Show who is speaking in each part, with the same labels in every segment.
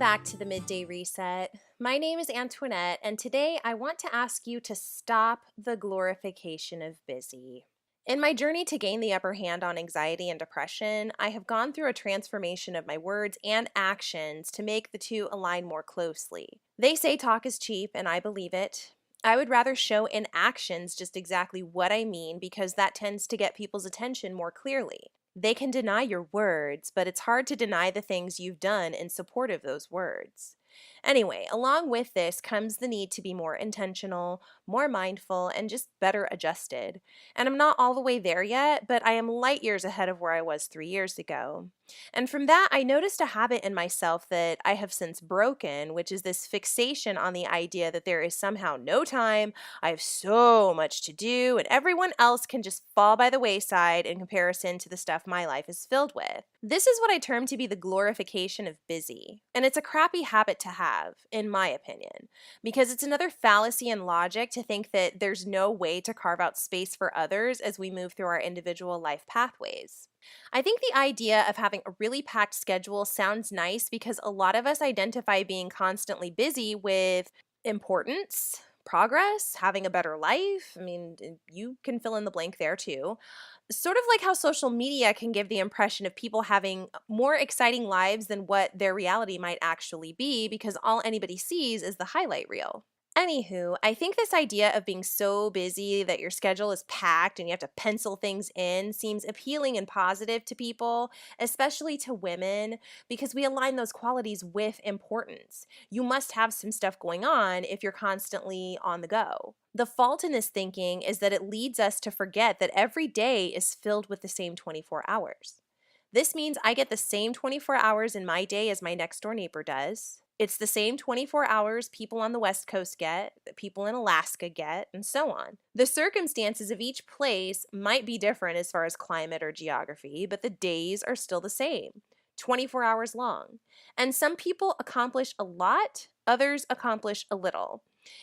Speaker 1: back to the Midday Reset. My name is Antoinette, and today I want to ask you to stop the glorification of busy. In my journey to gain the upper hand on anxiety and depression, I have gone through a transformation of my words and actions to make the two align more closely. They say talk is cheap, and I believe it. I would rather show in actions just exactly what I mean because that tends to get people's attention more clearly. They can deny your words, but it's hard to deny the things you've done in support of those words. Anyway, along with this comes the need to be more intentional, more mindful, and just better adjusted. And I'm not all the way there yet, but I am light years ahead of where I was 3 years ago. And from that, I noticed a habit in myself that I have since broken, which is this fixation on the idea that there is somehow no time, I have so much to do, and everyone else can just fall by the wayside in comparison to the stuff my life is filled with. This is what I term to be the glorification of busy. And it's a crappy habit to have, in my opinion, because it's another fallacy in logic to think that there's no way to carve out space for others as we move through our individual life pathways. I think the idea of having a really packed schedule sounds nice because a lot of us identify being constantly busy with importance, progress, having a better life. I mean, you can fill in the blank there too. Sort of like how social media can give the impression of people having more exciting lives than what their reality might actually be because all anybody sees is the highlight reel. Anywho, I think this idea of being so busy that your schedule is packed and you have to pencil things in seems appealing and positive to people, especially to women, because we align those qualities with importance. You must have some stuff going on if you're constantly on the go. The fault in this thinking is that it leads us to forget that every day is filled with the same 24 hours. This means I get the same 24 hours in my day as my next door neighbor does. It's the same 24 hours people on the West Coast get, that people in Alaska get, and so on. The circumstances of each place might be different as far as climate or geography, but the days are still the same, 24 hours long. And some people accomplish a lot, others accomplish a little.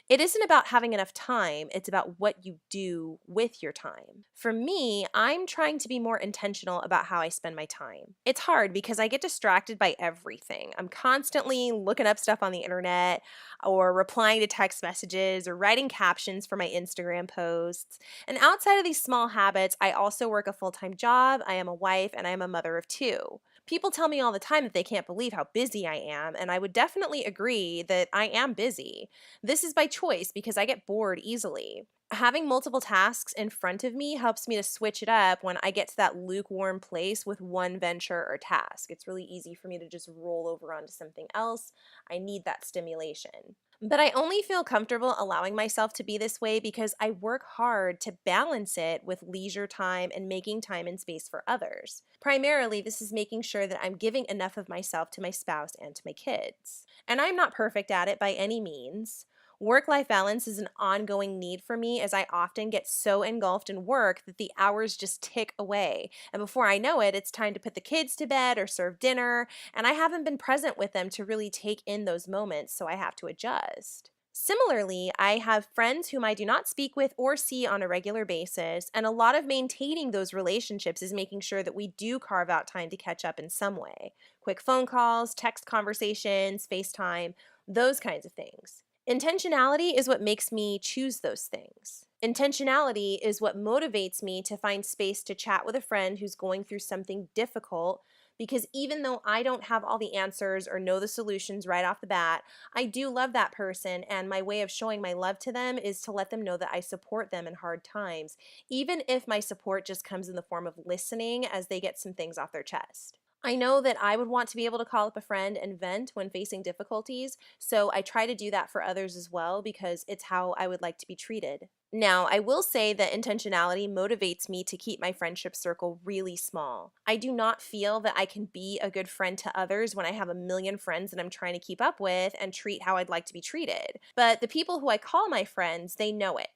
Speaker 1: It isn't about having enough time, it's about what you do with your time. For me, I'm trying to be more intentional about how I spend my time. It's hard because I get distracted by everything. I'm constantly looking up stuff on the internet or replying to text messages or writing captions for my Instagram posts. And outside of these small habits, I also work a full-time job, I am a wife, and I am a mother of two. People tell me all the time that they can't believe how busy I am, and I would definitely agree that I am busy. This is by choice because I get bored easily. Having multiple tasks in front of me helps me to switch it up when I get to that lukewarm place with one venture or task. It's really easy for me to just roll over onto something else. I need that stimulation. But I only feel comfortable allowing myself to be this way because I work hard to balance it with leisure time and making time and space for others. Primarily, this is making sure that I'm giving enough of myself to my spouse and to my kids. And I'm not perfect at it by any means. Work-life balance is an ongoing need for me as I often get so engulfed in work that the hours just tick away. And before I know it, it's time to put the kids to bed or serve dinner, and I haven't been present with them to really take in those moments, so I have to adjust. Similarly, I have friends whom I do not speak with or see on a regular basis, and a lot of maintaining those relationships is making sure that we do carve out time to catch up in some way. Quick phone calls, text conversations, FaceTime, those kinds of things. Intentionality is what makes me choose those things. Intentionality is what motivates me to find space to chat with a friend who's going through something difficult because even though I don't have all the answers or know the solutions right off the bat, I do love that person, and my way of showing my love to them is to let them know that I support them in hard times, even if my support just comes in the form of listening as they get some things off their chest. I know that I would want to be able to call up a friend and vent when facing difficulties, so I try to do that for others as well because it's how I would like to be treated. Now, I will say that intentionality motivates me to keep my friendship circle really small. I do not feel that I can be a good friend to others when I have a million friends that I'm trying to keep up with and treat how I'd like to be treated. But the people who I call my friends, they know it.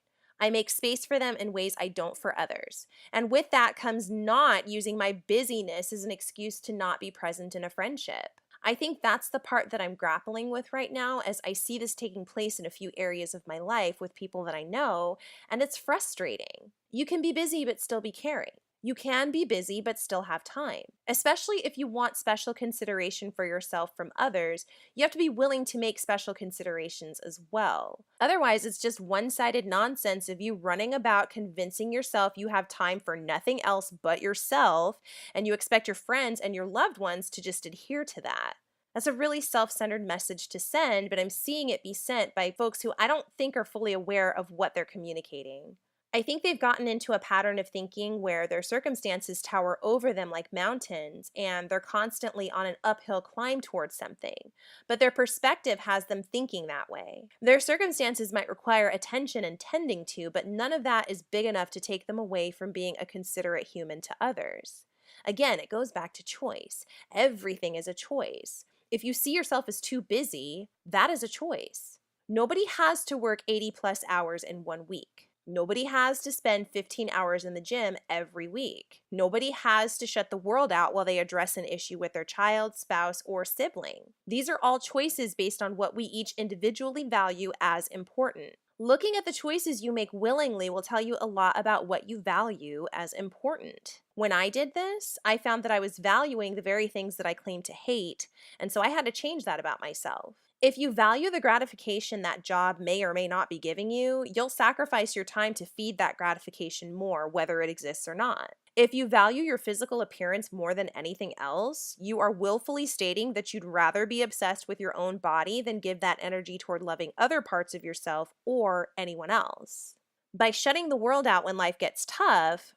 Speaker 1: I make space for them in ways I don't for others. And with that comes not using my busyness as an excuse to not be present in a friendship. I think that's the part that I'm grappling with right now as I see this taking place in a few areas of my life with people that I know, and it's frustrating. You can be busy but still be caring. You can be busy but still have time. Especially if you want special consideration for yourself from others, you have to be willing to make special considerations as well. Otherwise, it's just one sided nonsense of you running about convincing yourself you have time for nothing else but yourself, and you expect your friends and your loved ones to just adhere to that. That's a really self centered message to send, but I'm seeing it be sent by folks who I don't think are fully aware of what they're communicating. I think they've gotten into a pattern of thinking where their circumstances tower over them like mountains and they're constantly on an uphill climb towards something. But their perspective has them thinking that way. Their circumstances might require attention and tending to, but none of that is big enough to take them away from being a considerate human to others. Again, it goes back to choice. Everything is a choice. If you see yourself as too busy, that is a choice. Nobody has to work 80 plus hours in 1 week. Nobody has to spend 15 hours in the gym every week. Nobody has to shut the world out while they address an issue with their child, spouse, or sibling. These are all choices based on what we each individually value as important. Looking at the choices you make willingly will tell you a lot about what you value as important. When I did this, I found that I was valuing the very things that I claimed to hate, and so I had to change that about myself. If you value the gratification that job may or may not be giving you, you'll sacrifice your time to feed that gratification more, whether it exists or not. If you value your physical appearance more than anything else, you are willfully stating that you'd rather be obsessed with your own body than give that energy toward loving other parts of yourself or anyone else. By shutting the world out when life gets tough,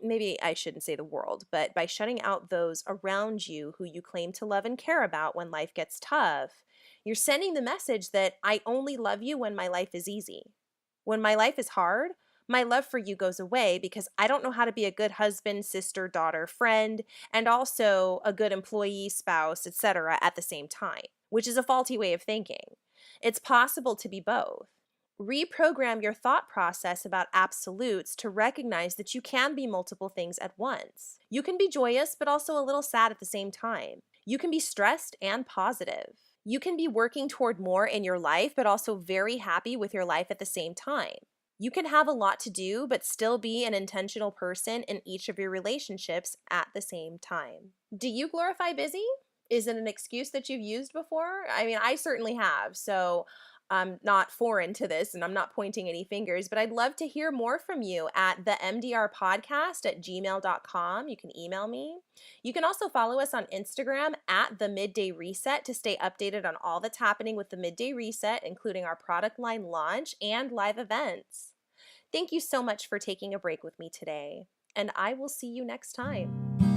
Speaker 1: maybe I shouldn't say the world, but by shutting out those around you who you claim to love and care about when life gets tough, you're sending the message that I only love you when my life is easy. When my life is hard, my love for you goes away because I don't know how to be a good husband, sister, daughter, friend, and also a good employee, spouse, etc. at the same time, which is a faulty way of thinking. It's possible to be both. Reprogram your thought process about absolutes to recognize that you can be multiple things at once. You can be joyous, but also a little sad at the same time. You can be stressed and positive. You can be working toward more in your life, but also very happy with your life at the same time. You can have a lot to do, but still be an intentional person in each of your relationships at the same time. Do you glorify busy? Is it an excuse that you've used before? I mean, I certainly have. So I'm not foreign to this and I'm not pointing any fingers, but I'd love to hear more from you at the mdrpodcast@gmail.com. You can email me. You can also follow us on Instagram at the Midday Reset to stay updated on all that's happening with the Midday Reset, including our product line launch and live events. Thank you so much for taking a break with me today, and I will see you next time.